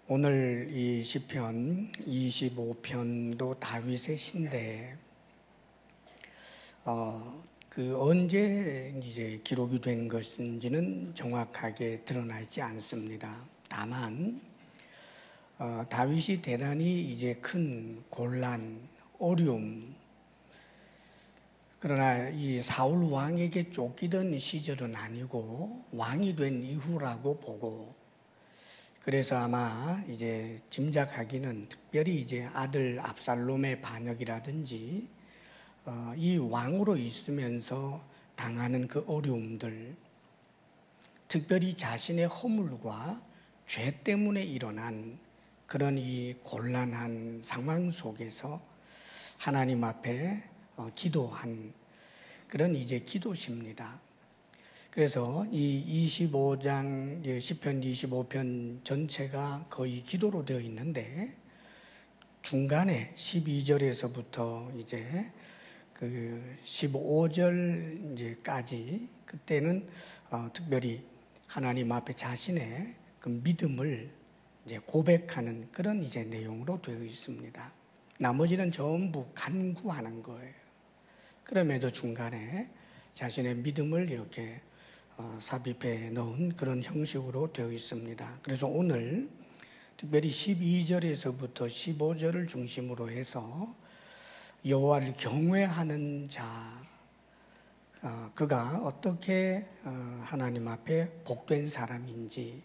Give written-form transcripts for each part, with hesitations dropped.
오늘 이 시편 25편도 다윗의 시인데 언제 이제 기록이 된 것인지는 정확하게 드러나 있지 않습니다. 다만 다윗이 대단히 이제 큰 곤란, 어려움, 그러나 이 사울 왕에게 쫓기던 시절은 아니고 왕이 된 이후라고 보고, 그래서 아마 이제 짐작하기는 특별히 이제 아들 압살롬의 반역이라든지 이 왕으로 있으면서 당하는 그 어려움들, 특별히 자신의 허물과 죄 때문에 일어난 그런 이 곤란한 상황 속에서 하나님 앞에 기도한 그런 이제 기도시입니다. 그래서 이 25장, 시편 25편 전체가 거의 기도로 되어 있는데, 중간에 12절에서부터 이제 그 15절까지, 그때는 특별히 하나님 앞에 자신의 그 믿음을 이제 고백하는 그런 이제 내용으로 되어 있습니다. 나머지는 전부 간구하는 거예요. 그러면서 중간에 자신의 믿음을 이렇게 삽입해 넣은 그런 형식으로 되어 있습니다. 그래서 오늘 특별히 12절에서부터 15절을 중심으로 해서 여호와를 경외하는 자, 그가 어떻게 하나님 앞에 복된 사람인지,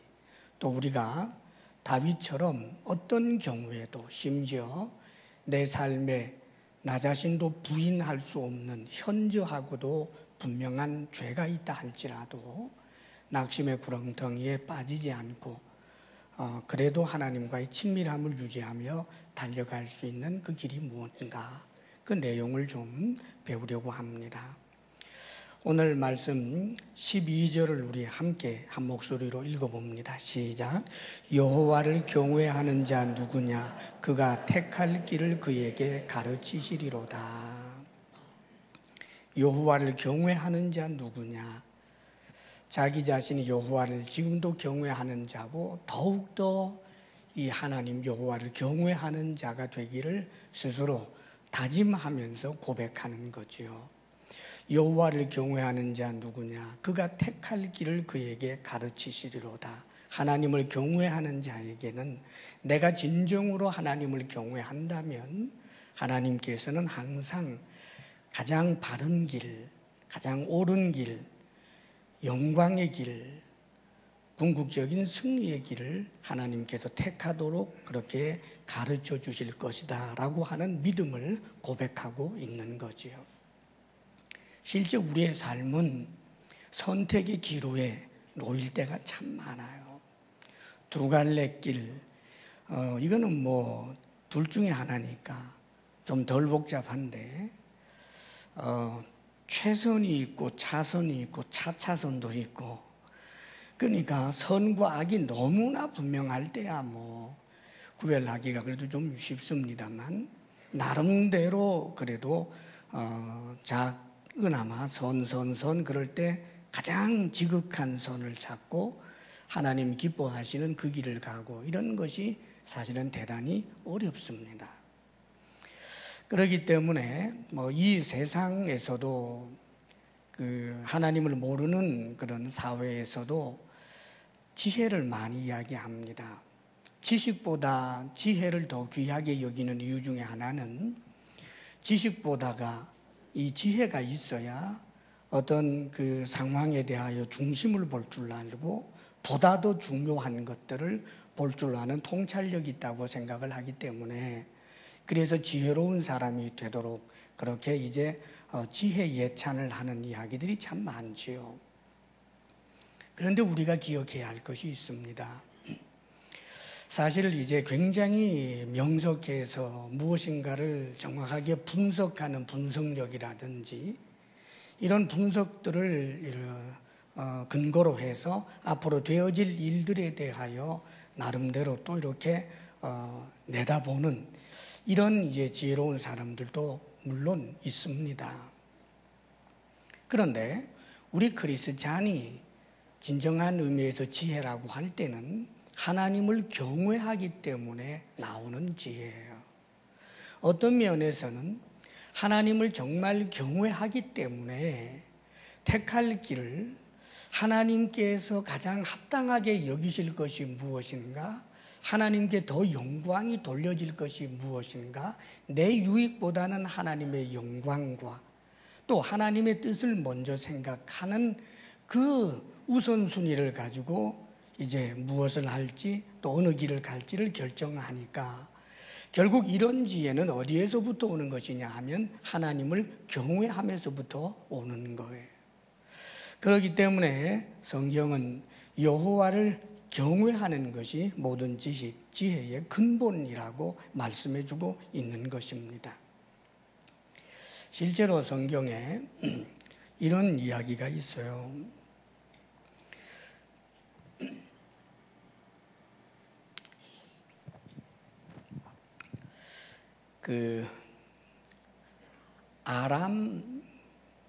또 우리가 다윗처럼 어떤 경우에도 심지어 내 삶에 나 자신도 부인할 수 없는 현저하고도 분명한 죄가 있다 할지라도 낙심의 구렁텅이에 빠지지 않고 그래도 하나님과의 친밀함을 유지하며 달려갈 수 있는 그 길이 무엇인가, 그 내용을 좀 배우려고 합니다. 오늘 말씀 12절을 우리 함께 한 목소리로 읽어봅니다. 시작. 여호와를 경외하는 자 누구냐? 그가 택할 길을 그에게 가르치시리로다. 여호와를 경외하는 자 누구냐? 자기 자신이 여호와를 지금도 경외하는 자고, 더욱더 이 하나님 여호와를 경외하는 자가 되기를 스스로 다짐하면서 고백하는 거지요. 여호와를 경외하는 자 누구냐? 그가 택할 길을 그에게 가르치시리로다. 하나님을 경외하는 자에게는, 내가 진정으로 하나님을 경외한다면 하나님께서는 항상 가장 바른 길, 가장 옳은 길, 영광의 길, 궁극적인 승리의 길을 하나님께서 택하도록 그렇게 가르쳐 주실 것이다 라고 하는 믿음을 고백하고 있는 거지요. 실제 우리의 삶은 선택의 기로에 놓일 때가 참 많아요. 두 갈래 길, 이거는 뭐 둘 중에 하나니까 좀 덜 복잡한데, 최선이 있고 차선이 있고 차차선도 있고, 그러니까 선과 악이 너무나 분명할 때야 뭐 구별하기가 그래도 좀 쉽습니다만, 나름대로 그래도 작은아마 선 그럴 때 가장 지극한 선을 찾고 하나님 기뻐하시는 그 길을 가고, 이런 것이 사실은 대단히 어렵습니다. 그렇기 때문에 이 세상에서도 그 하나님을 모르는 그런 사회에서도 지혜를 많이 이야기합니다. 지식보다 지혜를 더 귀하게 여기는 이유 중에 하나는, 지식보다가 이 지혜가 있어야 어떤 그 상황에 대하여 중심을 볼 줄 알고 보다 더 중요한 것들을 볼 줄 아는 통찰력이 있다고 생각을 하기 때문에, 그래서 지혜로운 사람이 되도록 그렇게 이제 지혜 예찬을 하는 이야기들이 참 많지요. 그런데 우리가 기억해야 할 것이 있습니다. 사실 이제 굉장히 명석해서 무엇인가를 정확하게 분석하는 분석력이라든지, 이런 분석들을 근거로 해서 앞으로 되어질 일들에 대하여 나름대로 또 이렇게 내다보는 이런 이제 지혜로운 사람들도 물론 있습니다. 그런데 우리 크리스찬이 진정한 의미에서 지혜라고 할 때는 하나님을 경외하기 때문에 나오는 지혜예요. 어떤 면에서는 하나님을 정말 경외하기 때문에 택할 길을 하나님께서 가장 합당하게 여기실 것이 무엇인가? 하나님께 더 영광이 돌려질 것이 무엇인가? 내 유익보다는 하나님의 영광과 또 하나님의 뜻을 먼저 생각하는 그 우선순위를 가지고 이제 무엇을 할지 또 어느 길을 갈지를 결정하니까 결국 이런 지혜는 어디에서부터 오는 것이냐 하면 하나님을 경외하면서부터 오는 거예요. 그렇기 때문에 성경은 여호와를 경외하는 것이 모든 지식, 지혜의 근본이라고 말씀해주고 있는 것입니다. 실제로 성경에 이런 이야기가 있어요. 아람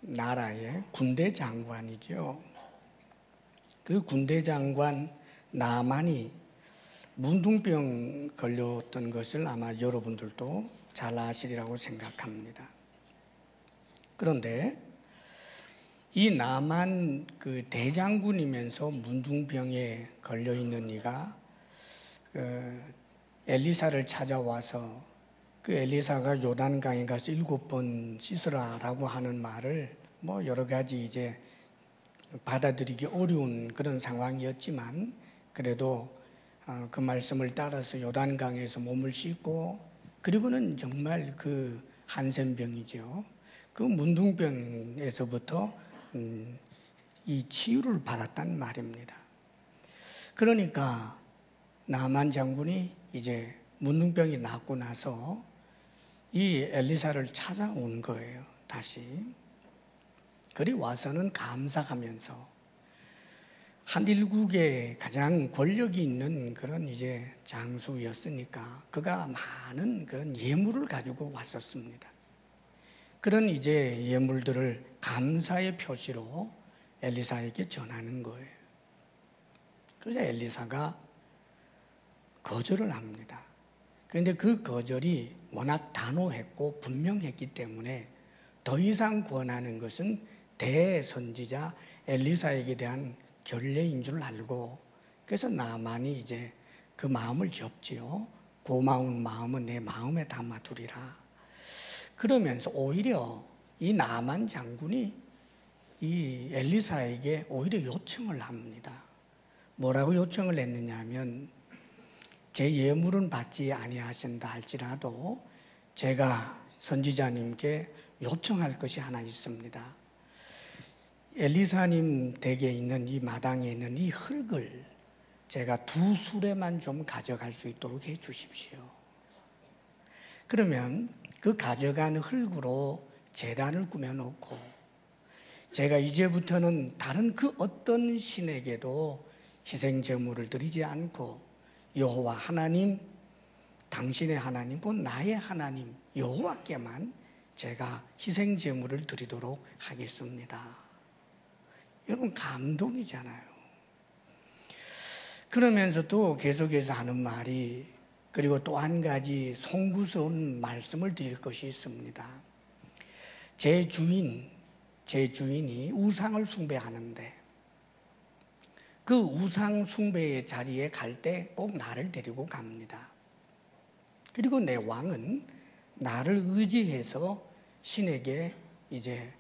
나라의 군대 장관이죠. 그 군대 장관 나만이 문둥병 걸렸던 것을 아마 여러분들도 잘 아시리라고 생각합니다. 그런데 이 나만 그 대장군이면서 문둥병에 걸려 있는 이가 엘리사를 찾아와서 그 엘리사가 요단강에 가서 7번 씻으라라고 하는 말을 뭐 여러 가지 이제 받아들이기 어려운 그런 상황이었지만 그래도 그 말씀을 따라서 요단강에서 몸을 씻고 그리고는 정말 그 한센병이죠. 그 문둥병에서부터 이 치유를 받았단 말입니다. 그러니까 나만 장군이 이제 문둥병이 낫고 나서 이 엘리사를 찾아온 거예요. 다시. 그리 와서는 감사하면서 한일국의 가장 권력이 있는 그런 이제 장수였으니까 그가 많은 그런 예물을 가지고 왔었습니다. 그런 이제 예물들을 감사의 표시로 엘리사에게 전하는 거예요. 그래서 엘리사가 거절을 합니다. 그런데 그 거절이 워낙 단호했고 분명했기 때문에 더 이상 권하는 것은 대선지자 엘리사에게 대한 결례인 줄 알고 그래서 나만이 이제 그 마음을 접지요. 고마운 마음은 내 마음에 담아두리라. 그러면서 오히려 이 나만 장군이 이 엘리사에게 오히려 요청을 합니다. 뭐라고 요청을 했느냐 하면 제 예물은 받지 아니하신다 할지라도 제가 선지자님께 요청할 것이 하나 있습니다. 엘리사님 댁에 있는 이 마당에 있는 이 흙을 제가 2수레만 좀 가져갈 수 있도록 해 주십시오. 그러면 그 가져간 흙으로 제단을 꾸며놓고 제가 이제부터는 다른 그 어떤 신에게도 희생제물을 드리지 않고 여호와 하나님, 당신의 하나님, 곧 나의 하나님 여호와께만 제가 희생제물을 드리도록 하겠습니다. 여러분 감동이잖아요. 그러면서 또 계속해서 하는 말이 그리고 또 한 가지 송구스러운 말씀을 드릴 것이 있습니다. 제 주인이 우상을 숭배하는데 그 우상 숭배의 자리에 갈 때 꼭 나를 데리고 갑니다. 그리고 내 왕은 나를 의지해서 신에게 이제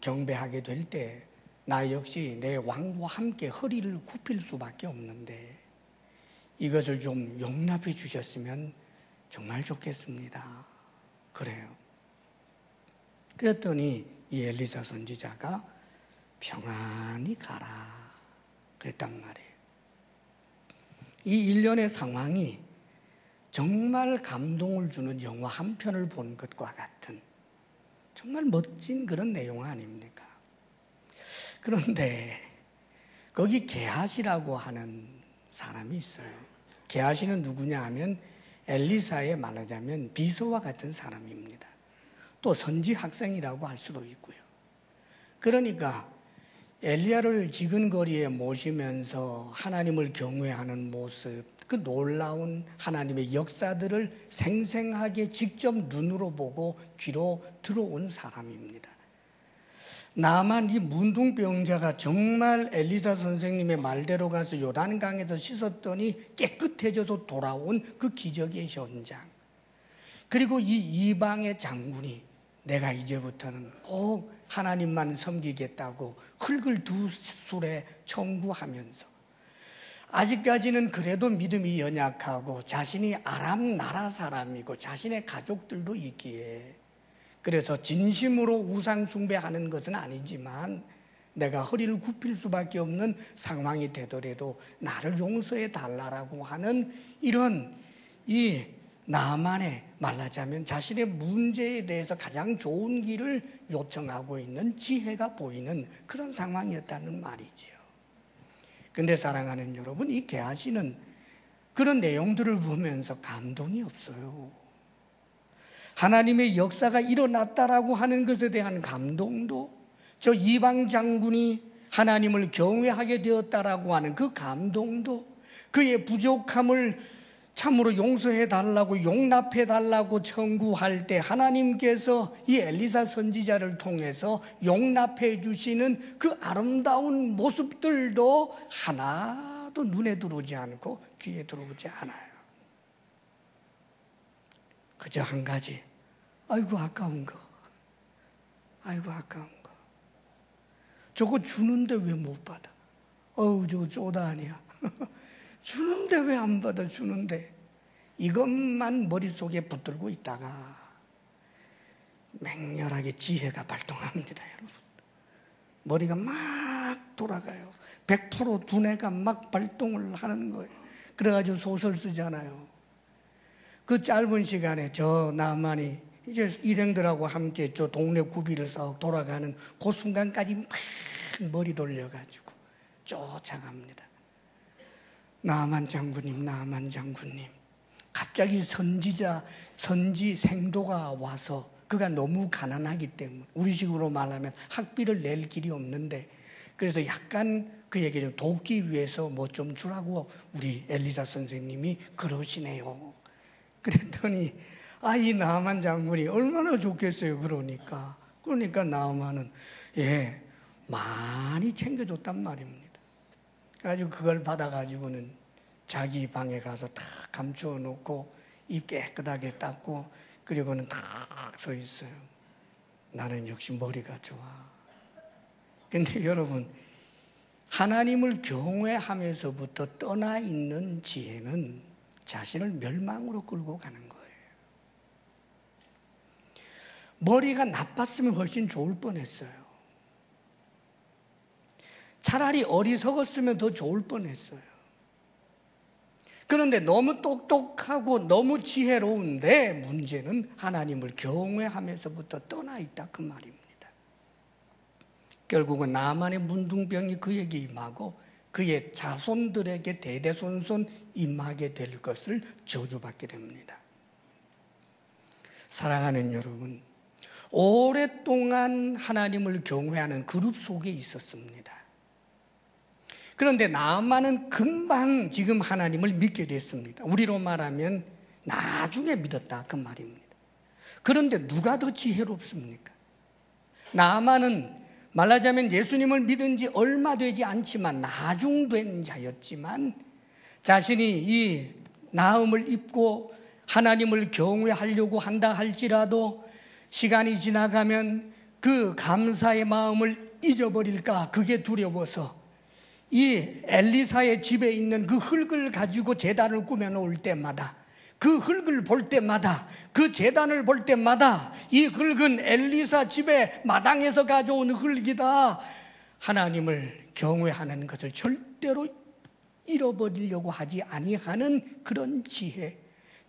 경배하게 될 때 나 역시 내 왕과 함께 허리를 굽힐 수밖에 없는데 이것을 좀 용납해 주셨으면 정말 좋겠습니다. 그래요. 그랬더니 이 엘리사 선지자가 평안히 가라 그랬단 말이에요. 이 일련의 상황이 정말 감동을 주는 영화 한 편을 본 것과 같은 정말 멋진 그런 내용 아닙니까? 그런데 거기 게하시라고 하는 사람이 있어요. 게하시는 누구냐 하면 엘리사의 말하자면 비서와 같은 사람입니다. 또 선지 학생이라고 할 수도 있고요. 그러니까 엘리야를 지근거리에 모시면서 하나님을 경외하는 모습, 그 놀라운 하나님의 역사들을 생생하게 직접 눈으로 보고 귀로 들어온 사람입니다. 나만 이 문둥병자가 정말 엘리사 선생님의 말대로 가서 요단강에서 씻었더니 깨끗해져서 돌아온 그 기적의 현장, 그리고 이 이방의 장군이 내가 이제부터는 꼭 하나님만 섬기겠다고 흙을 두 술에 청구하면서, 아직까지는 그래도 믿음이 연약하고 자신이 아람 나라 사람이고 자신의 가족들도 있기에 그래서 진심으로 우상 숭배하는 것은 아니지만 내가 허리를 굽힐 수밖에 없는 상황이 되더라도 나를 용서해 달라고 하는 이런 이 나만의, 말하자면 자신의 문제에 대해서 가장 좋은 길을 요청하고 있는 지혜가 보이는 그런 상황이었다는 말이지요. 근데 사랑하는 여러분, 이 게하시는 그런 내용들을 보면서 감동이 없어요. 하나님의 역사가 일어났다라고 하는 것에 대한 감동도, 저 이방 장군이 하나님을 경외하게 되었다라고 하는 그 감동도, 그의 부족함을 참으로 용서해 달라고 용납해 달라고 청구할 때 하나님께서 이 엘리사 선지자를 통해서 용납해 주시는 그 아름다운 모습들도 하나도 눈에 들어오지 않고 귀에 들어오지 않아요. 그저 한 가지, 아이고 아까운 거, 아이고 아까운 거, 저거 주는데 왜 못 받아? 어우 저거 쪼다 아니야. 주는데 왜 안 받아? 주는데. 이것만 머릿속에 붙들고 있다가 맹렬하게 지혜가 발동합니다, 여러분. 머리가 막 돌아가요. 100% 두뇌가 막 발동을 하는 거예요. 그래가지고 소설 쓰잖아요. 그 짧은 시간에 저 나만이 이제 일행들하고 함께 저 동네 구비를 썩 돌아가는 그 순간까지 막 머리 돌려가지고 쫓아갑니다. 나만 장군님, 나만 장군님. 갑자기 선지 생도가 와서 그가 너무 가난하기 때문에, 우리식으로 말하면 학비를 낼 길이 없는데, 그래서 약간 그에게 좀 돕기 위해서 뭐 좀 주라고 우리 엘리사 선생님이 그러시네요. 그랬더니 이 나만 장군이 얼마나 좋겠어요. 그러니까 나만은 많이 챙겨줬단 말입니다. 그래가지고 그걸 받아가지고는 자기 방에 가서 다 감추어 놓고 입 깨끗하게 닦고 그리고는 딱 서 있어요. 나는 역시 머리가 좋아. 근데 여러분, 하나님을 경외하면서부터 떠나 있는 지혜는 자신을 멸망으로 끌고 가는 거예요. 머리가 나빴으면 훨씬 좋을 뻔했어요. 차라리 어리석었으면 더 좋을 뻔했어요. 그런데 너무 똑똑하고 너무 지혜로운데 문제는 하나님을 경외하면서부터 떠나 있다, 그 말입니다. 결국은 나만의 문둥병이 그에게 임하고 그의 자손들에게 대대손손 임하게 될 것을 저주받게 됩니다. 사랑하는 여러분, 오랫동안 하나님을 경외하는 그룹 속에 있었습니다. 그런데 나만은 금방 지금 하나님을 믿게 됐습니다. 우리로 말하면 나중에 믿었다, 그 말입니다. 그런데 누가 더 지혜롭습니까? 나만은 말하자면 예수님을 믿은 지 얼마 되지 않지만 나중된 자였지만 자신이 이 나음을 입고 하나님을 경외하려고 한다 할지라도 시간이 지나가면 그 감사의 마음을 잊어버릴까, 그게 두려워서 이 엘리사의 집에 있는 그 흙을 가지고 제단을 꾸며놓을 때마다, 그 흙을 볼 때마다, 그 제단을 볼 때마다 이 흙은 엘리사 집에 마당에서 가져온 흙이다, 하나님을 경외하는 것을 절대로 잃어버리려고 하지 아니하는 그런 지혜,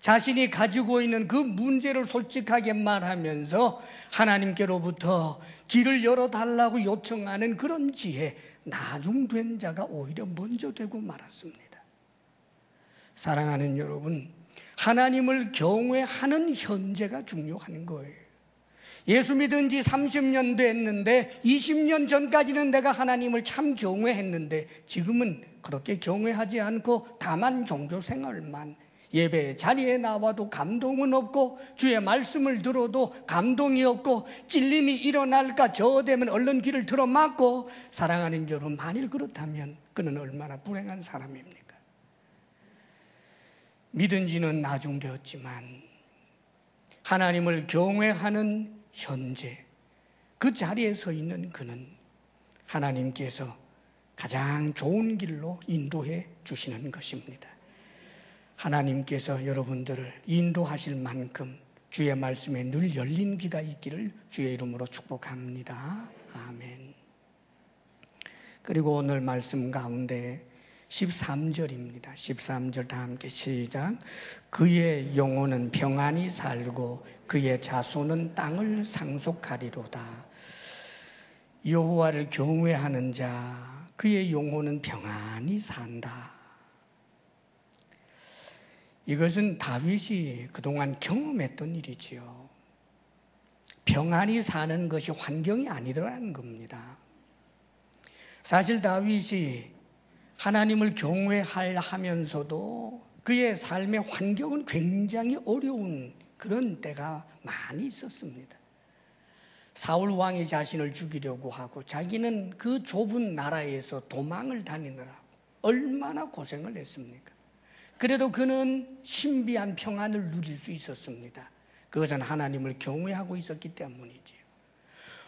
자신이 가지고 있는 그 문제를 솔직하게 말하면서 하나님께로부터 길을 열어달라고 요청하는 그런 지혜, 나중된 자가 오히려 먼저 되고 말았습니다. 사랑하는 여러분, 하나님을 경외하는 현재가 중요한 거예요. 예수 믿은 지 30년 됐는데 20년 전까지는 내가 하나님을 참 경외했는데 지금은 그렇게 경외하지 않고 다만 종교 생활만, 예배 자리에 나와도 감동은 없고 주의 말씀을 들어도 감동이 없고 찔림이 일어날까 저되면 얼른 귀를 들어막고, 사랑하는 여러분, 만일 그렇다면 그는 얼마나 불행한 사람입니까? 믿은 지는 나중되었지만 하나님을 경외하는 현재 그 자리에 서 있는 그는 하나님께서 가장 좋은 길로 인도해 주시는 것입니다. 하나님께서 여러분들을 인도하실 만큼 주의 말씀에 늘 열린 귀가 있기를 주의 이름으로 축복합니다. 아멘. 그리고 오늘 말씀 가운데 13절입니다. 13절 다 함께 시작. 그의 영혼은 평안히 살고 그의 자손은 땅을 상속하리로다. 여호와를 경외하는 자, 그의 영혼은 평안히 산다. 이것은 다윗이 그동안 경험했던 일이지요. 평안히 사는 것이 환경이 아니더라는 겁니다. 사실 다윗이 하나님을 경외하면서도 그의 삶의 환경은 굉장히 어려운 그런 때가 많이 있었습니다. 사울 왕이 자신을 죽이려고 하고 자기는 그 좁은 나라에서 도망을 다니느라 얼마나 고생을 했습니까? 그래도 그는 신비한 평안을 누릴 수 있었습니다. 그것은 하나님을 경외하고 있었기 때문이지요.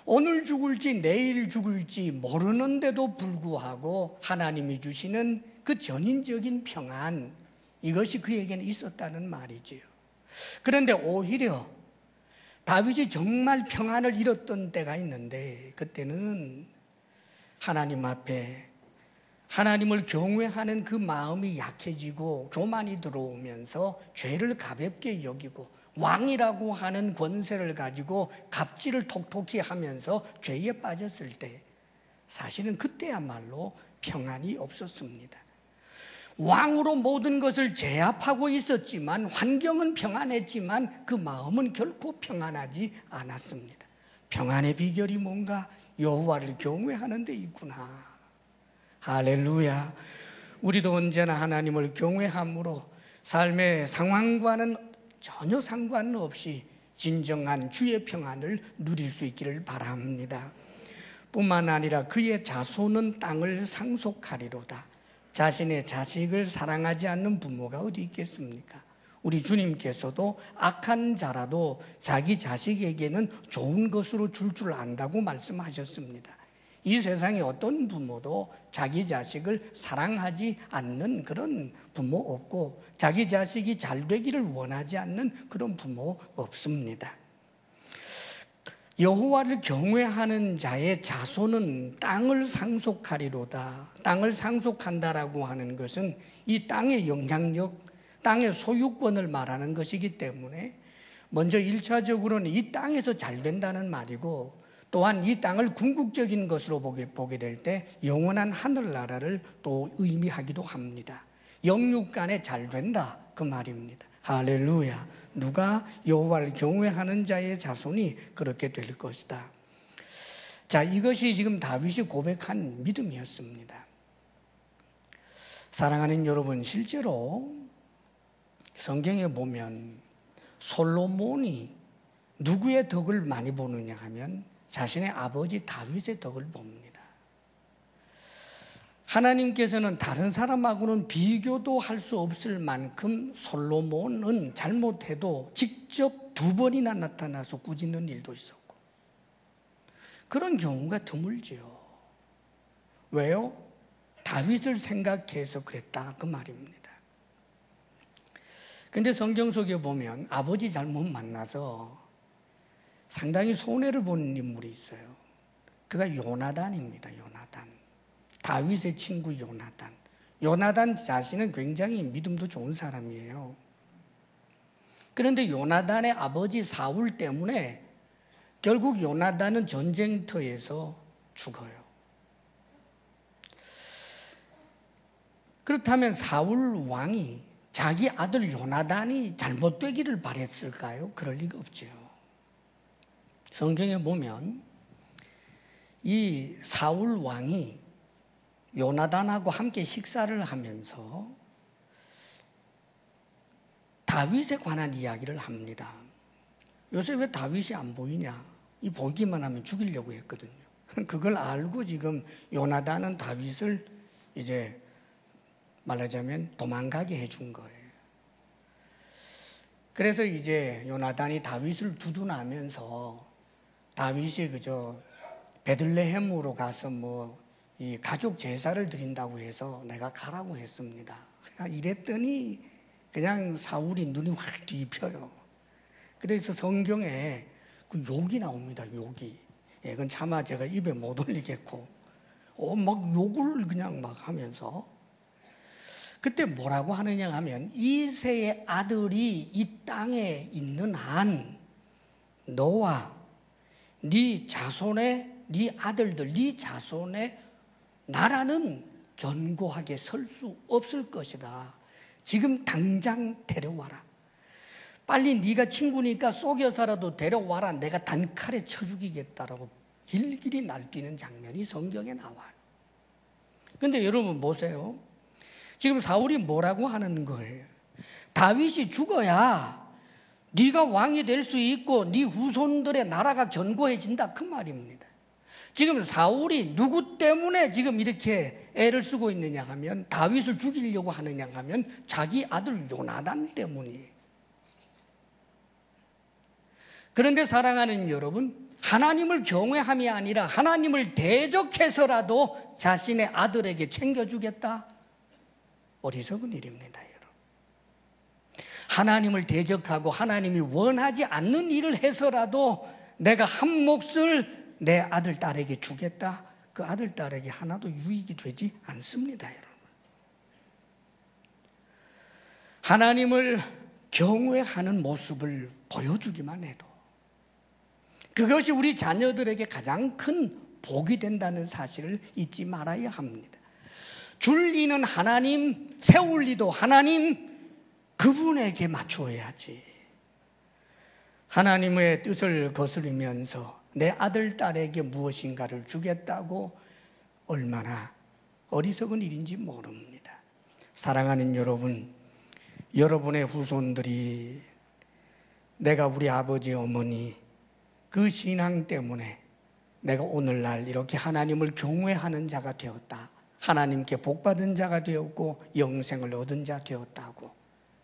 오늘 죽을지 내일 죽을지 모르는데도 불구하고 하나님이 주시는 그 전인적인 평안, 이것이 그에게는 있었다는 말이지요. 그런데 오히려 다윗이 정말 평안을 잃었던 때가 있는데, 그때는 하나님 앞에 하나님을 경외하는 그 마음이 약해지고 교만이 들어오면서 죄를 가볍게 여기고 왕이라고 하는 권세를 가지고 갑질을 톡톡히 하면서 죄에 빠졌을 때, 사실은 그때야말로 평안이 없었습니다. 왕으로 모든 것을 제압하고 있었지만, 환경은 평안했지만 그 마음은 결코 평안하지 않았습니다. 평안의 비결이 뭔가? 여호와를 경외하는 데 있구나. 할렐루야. 우리도 언제나 하나님을 경외함으로 삶의 상황과는 전혀 상관없이 진정한 주의 평안을 누릴 수 있기를 바랍니다. 뿐만 아니라 그의 자손은 땅을 상속하리로다. 자신의 자식을 사랑하지 않는 부모가 어디 있겠습니까? 우리 주님께서도 악한 자라도 자기 자식에게는 좋은 것으로 줄 안다고 말씀하셨습니다. 이 세상에 어떤 부모도 자기 자식을 사랑하지 않는 그런 부모 없고, 자기 자식이 잘 되기를 원하지 않는 그런 부모 없습니다. 여호와를 경외하는 자의 자손은 땅을 상속하리로다. 땅을 상속한다라고 하는 것은 이 땅의 영향력, 땅의 소유권을 말하는 것이기 때문에 먼저 1차적으로는 이 땅에서 잘 된다는 말이고, 또한 이 땅을 궁극적인 것으로 보게 될 때 영원한 하늘나라를 또 의미하기도 합니다. 영육간에 잘 된다, 그 말입니다. 할렐루야. 누가? 여호와를 경외하는 자의 자손이 그렇게 될 것이다. 자, 이것이 지금 다윗이 고백한 믿음이었습니다. 사랑하는 여러분, 실제로 성경에 보면 솔로몬이 누구의 덕을 많이 보느냐 하면 자신의 아버지 다윗의 덕을 봅니다. 하나님께서는 다른 사람하고는 비교도 할 수 없을 만큼 솔로몬은 잘못해도 직접 2번이나 나타나서 꾸짖는 일도 있었고, 그런 경우가 드물지요. 왜요? 다윗을 생각해서 그랬다, 그 말입니다. 근데 성경 속에 보면 아버지 잘못 만나서 상당히 손해를 보는 인물이 있어요. 그가 요나단입니다. 요나단. 다윗의 친구 요나단. 요나단 자신은 굉장히 믿음도 좋은 사람이에요. 그런데 요나단의 아버지 사울 때문에 결국 요나단은 전쟁터에서 죽어요. 그렇다면 사울 왕이 자기 아들 요나단이 잘못되기를 바랬을까요? 그럴 리가 없죠. 성경에 보면 이 사울 왕이 요나단하고 함께 식사를 하면서 다윗에 관한 이야기를 합니다. 요새 왜 다윗이 안 보이냐? 이 보기만 하면 죽이려고 했거든요. 그걸 알고 지금 요나단은 다윗을 이제 말하자면 도망가게 해준 거예요. 그래서 이제 요나단이 다윗을 두둔하면서 다윗이 그저 베들레헴으로 가서 이 가족 제사를 드린다고 해서 내가 가라고 했습니다. 이랬더니 그냥 사울이 눈이 확 뒤집혀요. 그래서 성경에 그 욕이 나옵니다. 욕이. 그건 차마 제가 입에 못 올리겠고, 막 욕을 그냥 막 하면서 그때 뭐라고 하느냐 하면 이새의 아들이 이 땅에 있는 한 너와 네 자손의 네 아들들 네 자손의 나라는 견고하게 설 수 없을 것이다. 지금 당장 데려와라. 빨리 네가 친구니까 속여서라도 데려와라. 내가 단칼에 쳐 죽이겠다라고 길길이 날뛰는 장면이 성경에 나와요. 그런데 여러분 보세요. 지금 사울이 뭐라고 하는 거예요? 다윗이 죽어야 네가 왕이 될 수 있고 네 후손들의 나라가 견고해진다 그 말입니다. 지금 사울이 누구 때문에 지금 이렇게 애를 쓰고 있느냐 하면 다윗을 죽이려고 하느냐 하면 자기 아들 요나단 때문이에요. 그런데 사랑하는 여러분, 하나님을 경외함이 아니라 하나님을 대적해서라도 자신의 아들에게 챙겨주겠다? 어리석은 일입니다, 여러분. 하나님을 대적하고 하나님이 원하지 않는 일을 해서라도 내가 한 몫을 내 아들, 딸에게 주겠다? 그 아들, 딸에게 하나도 유익이 되지 않습니다, 여러분. 하나님을 경외하는 모습을 보여주기만 해도 그것이 우리 자녀들에게 가장 큰 복이 된다는 사실을 잊지 말아야 합니다. 줄리는 하나님, 세울 리도 하나님, 그분에게 맞추어야지. 하나님의 뜻을 거스르면서 내 아들, 딸에게 무엇인가를 주겠다고 얼마나 어리석은 일인지 모릅니다. 사랑하는 여러분, 여러분의 후손들이 내가 우리 아버지, 어머니 그 신앙 때문에 내가 오늘날 이렇게 하나님을 경외하는 자가 되었다. 하나님께 복받은 자가 되었고 영생을 얻은 자 되었다고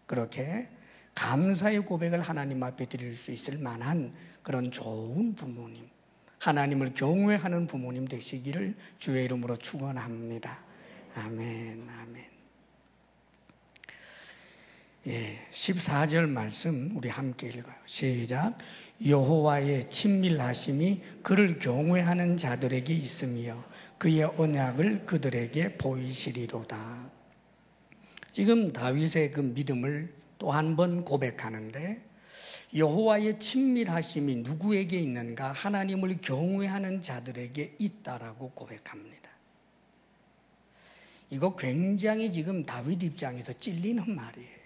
그렇게 감사의 고백을 하나님 앞에 드릴 수 있을 만한 그런 좋은 부모님, 하나님을 경외하는 부모님 되시기를 주의 이름으로 축원합니다. 아멘, 아멘. 14절 말씀 우리 함께 읽어요. 시작. 여호와의 친밀하심이 그를 경외하는 자들에게 있으며 그의 언약을 그들에게 보이시리로다. 지금 다윗의 그 믿음을 또 한 번 고백하는데 여호와의 친밀하심이 누구에게 있는가? 하나님을 경외하는 자들에게 있다라고 고백합니다. 이거 굉장히 지금 다윗 입장에서 찔리는 말이에요.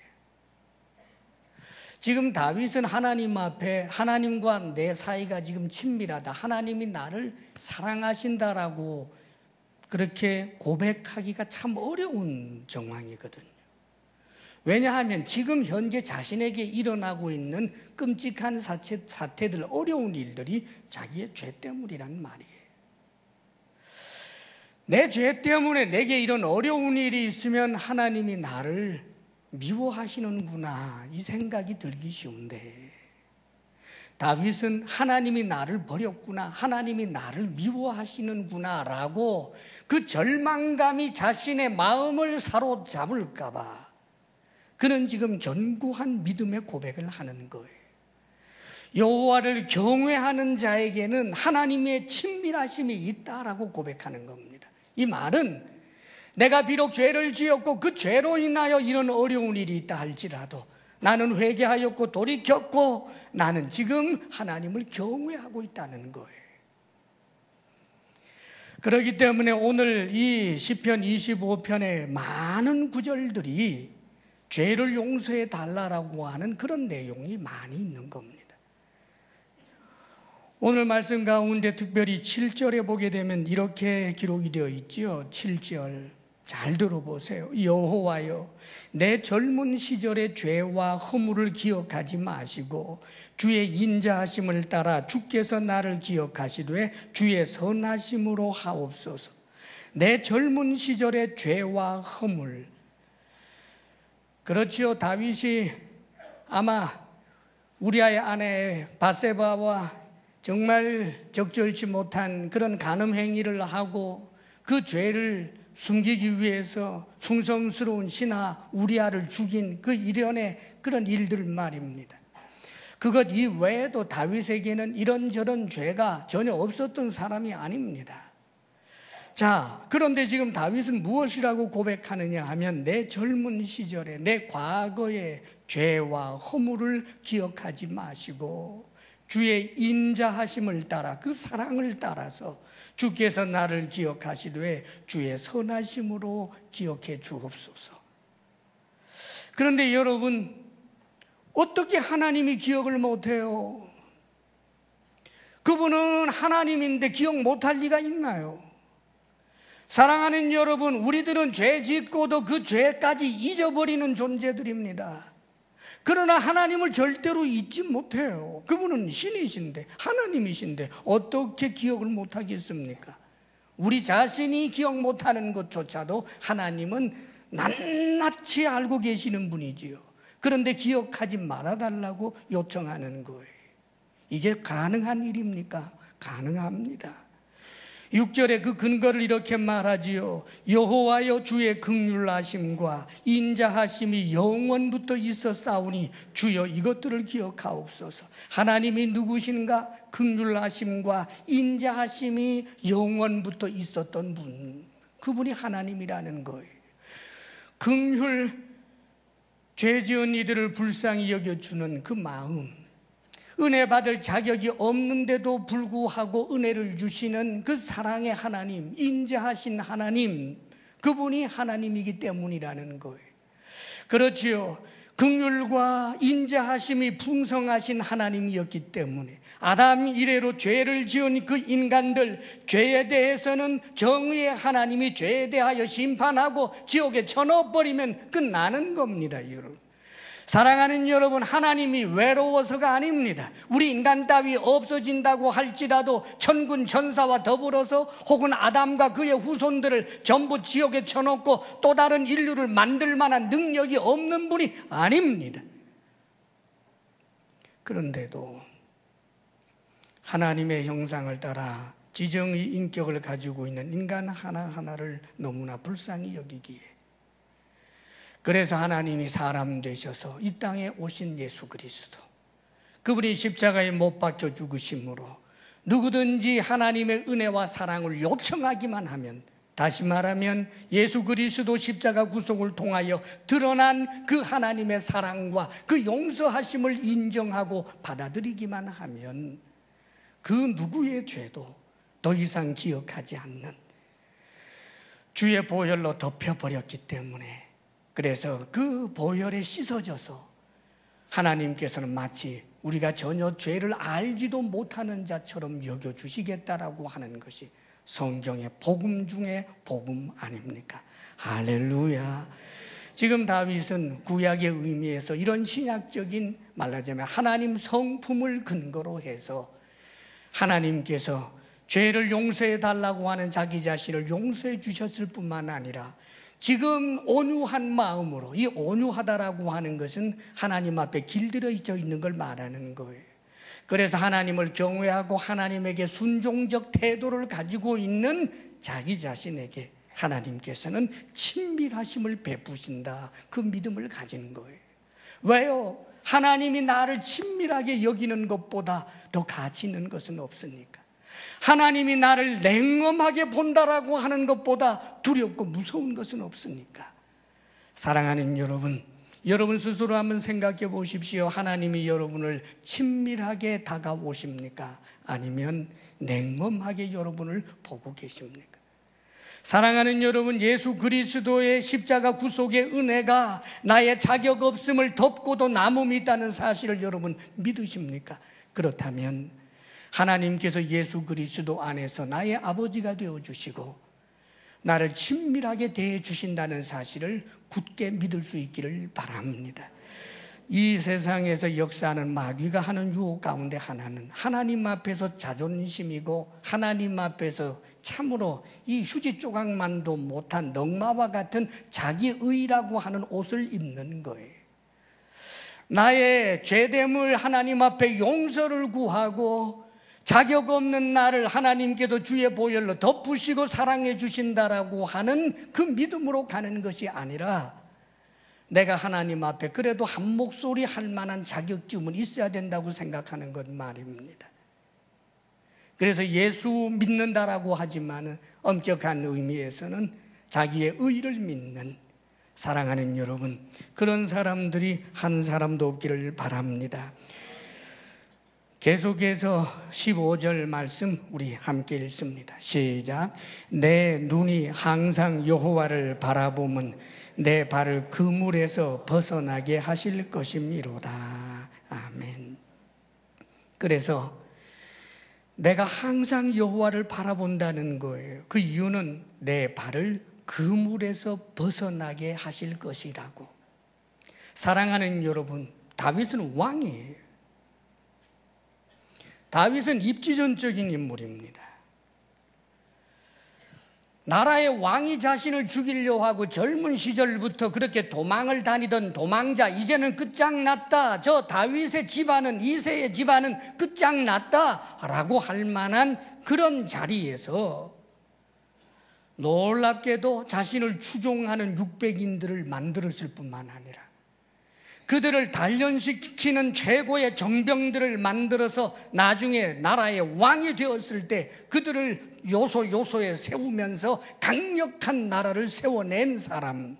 지금 다윗은 하나님 앞에 하나님과 내 사이가 지금 친밀하다. 하나님이 나를 사랑하신다라고 그렇게 고백하기가 참 어려운 정황이거든요. 왜냐하면 지금 현재 자신에게 일어나고 있는 끔찍한 사태들, 어려운 일들이 자기의 죄 때문이란 말이에요. 내 죄 때문에 내게 이런 어려운 일이 있으면 하나님이 나를 미워하시는구나 이 생각이 들기 쉬운데 다윗은 하나님이 나를 버렸구나, 하나님이 나를 미워하시는구나 라고 그 절망감이 자신의 마음을 사로잡을까 봐 그는 지금 견고한 믿음의 고백을 하는 거예요. 여호와를 경외하는 자에게는 하나님의 친밀하심이 있다라고 고백하는 겁니다. 이 말은 내가 비록 죄를 지었고 그 죄로 인하여 이런 어려운 일이 있다 할지라도 나는 회개하였고 돌이켰고 나는 지금 하나님을 경외하고 있다는 거예요. 그렇기 때문에 오늘 이 시편 25편의 많은 구절들이 죄를 용서해 달라고 하는 그런 내용이 많이 있는 겁니다. 오늘 말씀 가운데 특별히 7절에 보게 되면 이렇게 기록이 되어 있지요. 7절 잘 들어보세요. 여호와여, 내 젊은 시절의 죄와 허물을 기억하지 마시고 주의 인자하심을 따라 주께서 나를 기억하시되 주의 선하심으로 하옵소서. 내 젊은 시절의 죄와 허물. 그렇지요. 다윗이 아마 우리아의 아내 바세바와 정말 적절치 못한 그런 간음 행위를 하고 그 죄를 숨기기 위해서 충성스러운 신하 우리아를 죽인 그 일련의 그런 일들 말입니다. 그것 이외에도 다윗에게는 이런저런 죄가 전혀 없었던 사람이 아닙니다. 자, 그런데 지금 다윗은 무엇이라고 고백하느냐 하면 내 젊은 시절에 내 과거의 죄와 허물을 기억하지 마시고 주의 인자하심을 따라 그 사랑을 따라서 주께서 나를 기억하시되 주의 선하심으로 기억해 주옵소서. 그런데 여러분, 어떻게 하나님이 기억을 못해요? 그분은 하나님인데 기억 못할 리가 있나요? 사랑하는 여러분, 우리들은 죄 짓고도 그 죄까지 잊어버리는 존재들입니다. 그러나 하나님을 절대로 잊지 못해요. 그분은 신이신데, 하나님이신데 어떻게 기억을 못하겠습니까? 우리 자신이 기억 못하는 것조차도 하나님은 낱낱이 알고 계시는 분이지요. 그런데 기억하지 말아달라고 요청하는 거예요. 이게 가능한 일입니까? 가능합니다. 6절에 그 근거를 이렇게 말하지요. 여호와여, 주의 긍휼하심과 인자하심이 영원부터 있었사오니 주여 이것들을 기억하옵소서. 하나님이 누구신가? 긍휼하심과 인자하심이 영원부터 있었던 분, 그분이 하나님이라는 거예요. 긍휼, 죄 지은 이들을 불쌍히 여겨주는 그 마음, 은혜 받을 자격이 없는데도 불구하고 은혜를 주시는 그 사랑의 하나님, 인자하신 하나님, 그분이 하나님이기 때문이라는 거예요. 그렇지요. 긍휼과 인자하심이 풍성하신 하나님이었기 때문에 아담 이래로 죄를 지은 그 인간들, 죄에 대해서는 정의의 하나님이 죄에 대하여 심판하고 지옥에 쳐넣어버리면 끝나는 겁니다, 여러분. 사랑하는 여러분, 하나님이 외로워서가 아닙니다. 우리 인간 따위 없어진다고 할지라도 천군 천사와 더불어서 혹은 아담과 그의 후손들을 전부 지옥에 쳐놓고 또 다른 인류를 만들 만한 능력이 없는 분이 아닙니다. 그런데도 하나님의 형상을 따라 지정의 인격을 가지고 있는 인간 하나하나를 너무나 불쌍히 여기기에, 그래서 하나님이 사람 되셔서 이 땅에 오신 예수 그리스도, 그분이 십자가에 못 박혀 죽으심으로 누구든지 하나님의 은혜와 사랑을 요청하기만 하면, 다시 말하면 예수 그리스도 십자가 구속을 통하여 드러난 그 하나님의 사랑과 그 용서하심을 인정하고 받아들이기만 하면 그 누구의 죄도 더 이상 기억하지 않는 주의 보혈로 덮여버렸기 때문에, 그래서 그 보혈에 씻어져서 하나님께서는 마치 우리가 전혀 죄를 알지도 못하는 자처럼 여겨주시겠다라고 하는 것이 성경의 복음 중에 복음 아닙니까? 할렐루야. 지금 다윗은 구약의 의미에서 이런 신약적인, 말하자면 하나님 성품을 근거로 해서 하나님께서 죄를 용서해 달라고 하는 자기 자신을 용서해 주셨을 뿐만 아니라 지금 온유한 마음으로, 이 온유하다라고 하는 것은 하나님 앞에 길들여져 있는 걸 말하는 거예요. 그래서 하나님을 경외하고 하나님에게 순종적 태도를 가지고 있는 자기 자신에게 하나님께서는 친밀하심을 베푸신다, 그 믿음을 가지는 거예요. 왜요? 하나님이 나를 친밀하게 여기는 것보다 더 가치 있는 것은 없으니까. 하나님이 나를 냉엄하게 본다라고 하는 것보다 두렵고 무서운 것은 없으니까. 사랑하는 여러분, 여러분 스스로 한번 생각해 보십시오. 하나님이 여러분을 친밀하게 다가오십니까? 아니면 냉엄하게 여러분을 보고 계십니까? 사랑하는 여러분, 예수 그리스도의 십자가 구속의 은혜가 나의 자격 없음을 덮고도 남음이 있다는 사실을 여러분 믿으십니까? 그렇다면 하나님께서 예수 그리스도 안에서 나의 아버지가 되어주시고 나를 친밀하게 대해주신다는 사실을 굳게 믿을 수 있기를 바랍니다. 이 세상에서 역사하는 마귀가 하는 유혹 가운데 하나는 하나님 앞에서 자존심이고 하나님 앞에서 참으로 이 휴지 조각만도 못한 넝마와 같은 자기의라고 하는 옷을 입는 거예요. 나의 죄됨을 하나님 앞에 용서를 구하고 자격 없는 나를 하나님께서 주의 보혈로 덮으시고 사랑해 주신다라고 하는 그 믿음으로 가는 것이 아니라 내가 하나님 앞에 그래도 한 목소리 할 만한 자격증은 있어야 된다고 생각하는 것 말입니다. 그래서 예수 믿는다라고 하지만 엄격한 의미에서는 자기의 의를 믿는 사랑하는 여러분, 그런 사람들이 한 사람도 없기를 바랍니다. 계속해서 15절 말씀 우리 함께 읽습니다. 시작. 내 눈이 항상 여호와를 바라보면 내 발을 그물에서 벗어나게 하실 것이미로다. 아멘. 그래서 내가 항상 여호와를 바라본다는 거예요. 그 이유는 내 발을 그물에서 벗어나게 하실 것이라고. 사랑하는 여러분, 다윗은 왕이에요. 다윗은 입지전적인 인물입니다. 나라의 왕이 자신을 죽이려고 하고 젊은 시절부터 그렇게 도망을 다니던 도망자, 이제는 끝장났다. 저 다윗의 집안은, 이새의 집안은 끝장났다라고 할 만한 그런 자리에서 놀랍게도 자신을 추종하는 600인들을 만들었을 뿐만 아니라 그들을 단련시키는 최고의 정병들을 만들어서 나중에 나라의 왕이 되었을 때 그들을 요소요소에 세우면서 강력한 나라를 세워낸 사람.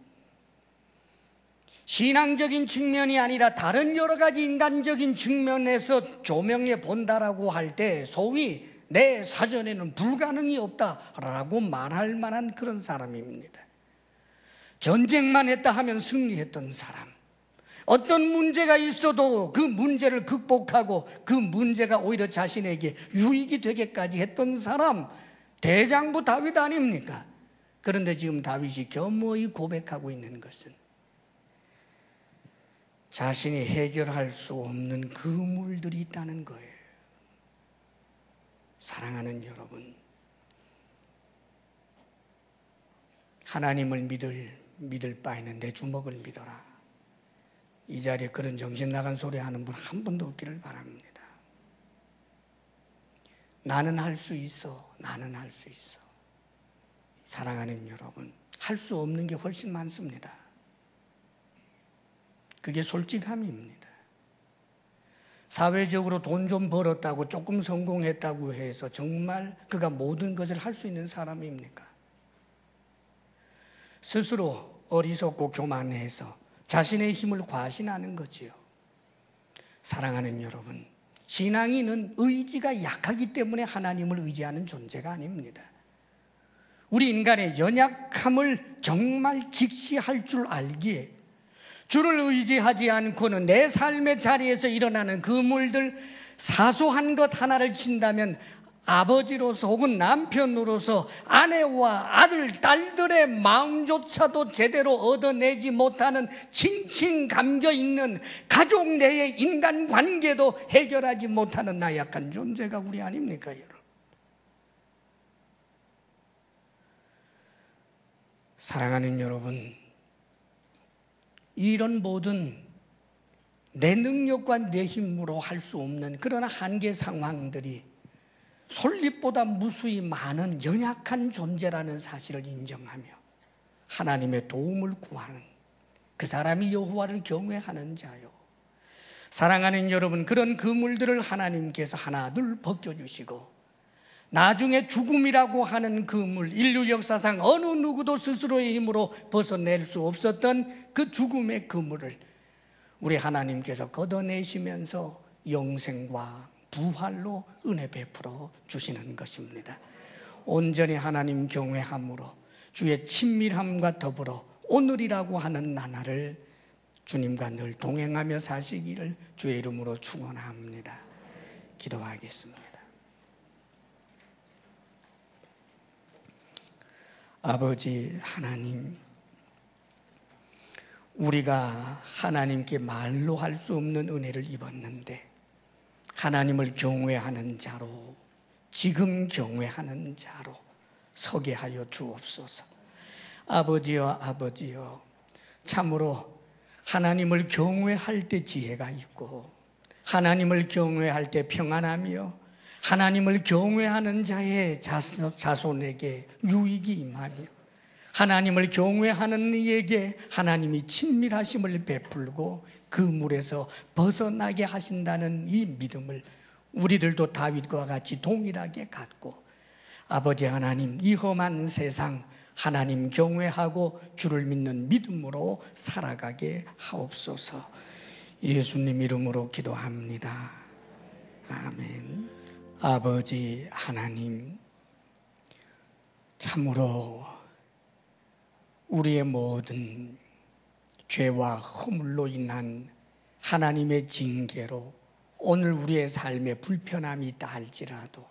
신앙적인 측면이 아니라 다른 여러 가지 인간적인 측면에서 조명해 본다라고 할 때 소위 내 사전에는 불가능이 없다라고 말할 만한 그런 사람입니다. 전쟁만 했다 하면 승리했던 사람. 어떤 문제가 있어도 그 문제를 극복하고 그 문제가 오히려 자신에게 유익이 되게까지 했던 사람, 대장부 다윗 아닙니까? 그런데 지금 다윗이 겸허히 고백하고 있는 것은 자신이 해결할 수 없는 그물들이 있다는 거예요. 사랑하는 여러분, 하나님을 믿을 바에는 내 주먹을 믿어라. 이 자리에 그런 정신 나간 소리 하는 분 한 분도 없기를 바랍니다. 나는 할 수 있어. 나는 할 수 있어. 사랑하는 여러분, 할 수 없는 게 훨씬 많습니다. 그게 솔직함입니다. 사회적으로 돈 좀 벌었다고 조금 성공했다고 해서 정말 그가 모든 것을 할 수 있는 사람입니까? 스스로 어리석고 교만해서 자신의 힘을 과신하는 거지요. 사랑하는 여러분, 신앙인은 의지가 약하기 때문에 하나님을 의지하는 존재가 아닙니다. 우리 인간의 연약함을 정말 직시할 줄 알기에 주를 의지하지 않고는 내 삶의 자리에서 일어나는 그물들, 사소한 것 하나를 친다면 아버지로서 혹은 남편으로서 아내와 아들, 딸들의 마음조차도 제대로 얻어내지 못하는 칭칭 감겨있는 가족 내의 인간관계도 해결하지 못하는 나약한 존재가 우리 아닙니까, 여러분? 사랑하는 여러분, 이런 모든 내 능력과 내 힘으로 할 수 없는 그런 한계 상황들이 솔잎보다 무수히 많은 연약한 존재라는 사실을 인정하며 하나님의 도움을 구하는 그 사람이 여호와를 경외하는 자요. 사랑하는 여러분, 그런 그물들을 하나님께서 하나둘 벗겨주시고 나중에 죽음이라고 하는 그물, 인류 역사상 어느 누구도 스스로의 힘으로 벗어낼 수 없었던 그 죽음의 그물을 우리 하나님께서 걷어내시면서 영생과 부활로 은혜 베풀어 주시는 것입니다. 온전히 하나님 경외함으로 주의 친밀함과 더불어 오늘이라고 하는 나날을 주님과 늘 동행하며 사시기를 주의 이름으로 축원합니다. 기도하겠습니다. 아버지 하나님, 우리가 하나님께 말로 할 수 없는 은혜를 입었는데 하나님을 경외하는 자로, 지금 경외하는 자로 서게 하여 주옵소서. 아버지여, 아버지여, 참으로 하나님을 경외할 때 지혜가 있고 하나님을 경외할 때 평안하며 하나님을 경외하는 자의 자손에게 유익이 임하며 하나님을 경외하는 이에게 하나님이 친밀하심을 베풀고 그 물에서 벗어나게 하신다는 이 믿음을 우리들도 다윗과 같이 동일하게 갖고 아버지 하나님, 이 험한 세상 하나님 경외하고 주를 믿는 믿음으로 살아가게 하옵소서. 예수님 이름으로 기도합니다. 아멘. 아버지 하나님, 참으로 우리의 모든 죄와 허물로 인한 하나님의 징계로 오늘 우리의 삶에 불편함이 있다 할지라도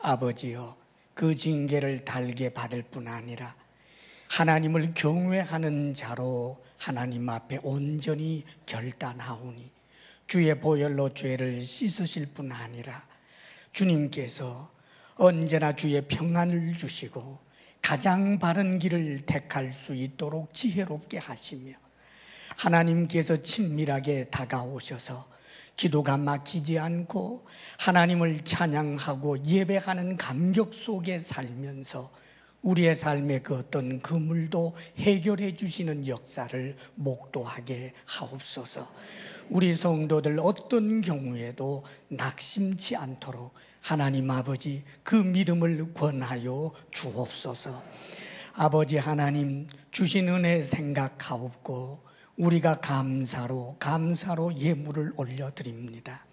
아버지여, 그 징계를 달게 받을 뿐 아니라 하나님을 경외하는 자로 하나님 앞에 온전히 결단하오니 주의 보혈로 죄를 씻으실 뿐 아니라 주님께서 언제나 주의 평안을 주시고 가장 바른 길을 택할 수 있도록 지혜롭게 하시며 하나님께서 친밀하게 다가오셔서 기도가 막히지 않고 하나님을 찬양하고 예배하는 감격 속에 살면서 우리의 삶의 그 어떤 그물도 해결해 주시는 역사를 목도하게 하옵소서. 우리 성도들 어떤 경우에도 낙심치 않도록 하나님 아버지 그 믿음을 권하여 주옵소서. 아버지 하나님, 주신 은혜 생각하옵고 우리가 감사로 예물을 올려드립니다.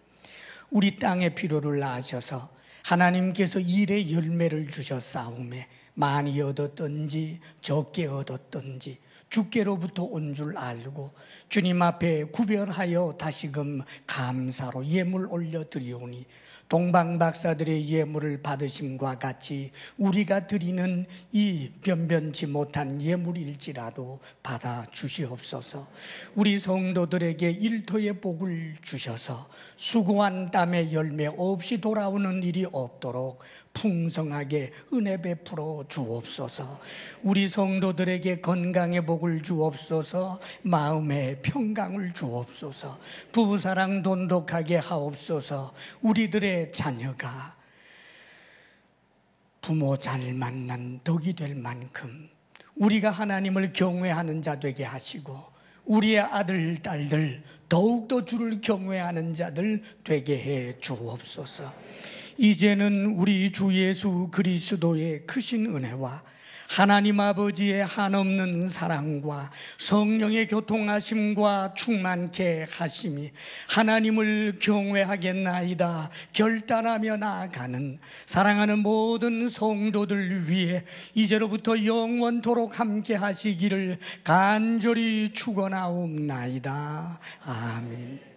우리 땅의 필요를 아셔서 하나님께서 일의 열매를 주셨사오매 많이 얻었든지 적게 얻었든지 주께로부터 온 줄 알고 주님 앞에 구별하여 다시금 감사로 예물 올려드리오니 동방박사들의 예물을 받으심과 같이 우리가 드리는 이 변변치 못한 예물일지라도 받아 주시옵소서. 우리 성도들에게 일터의 복을 주셔서 수고한 땀의 열매 없이 돌아오는 일이 없도록 풍성하게 은혜 베풀어 주옵소서. 우리 성도들에게 건강의 복을 주옵소서. 마음의 평강을 주옵소서. 부부사랑 돈독하게 하옵소서. 우리들의 자녀가 부모 잘 만난 덕이 될 만큼 우리가 하나님을 경외하는 자 되게 하시고 우리의 아들, 딸들 더욱더 주를 경외하는 자들 되게 해 주옵소서. 이제는 우리 주 예수 그리스도의 크신 은혜와 하나님 아버지의 한없는 사랑과 성령의 교통하심과 충만케 하심이 하나님을 경외하겠나이다 결단하며 나아가는 사랑하는 모든 성도들 위해 이제로부터 영원토록 함께 하시기를 간절히 축원하옵나이다. 아멘.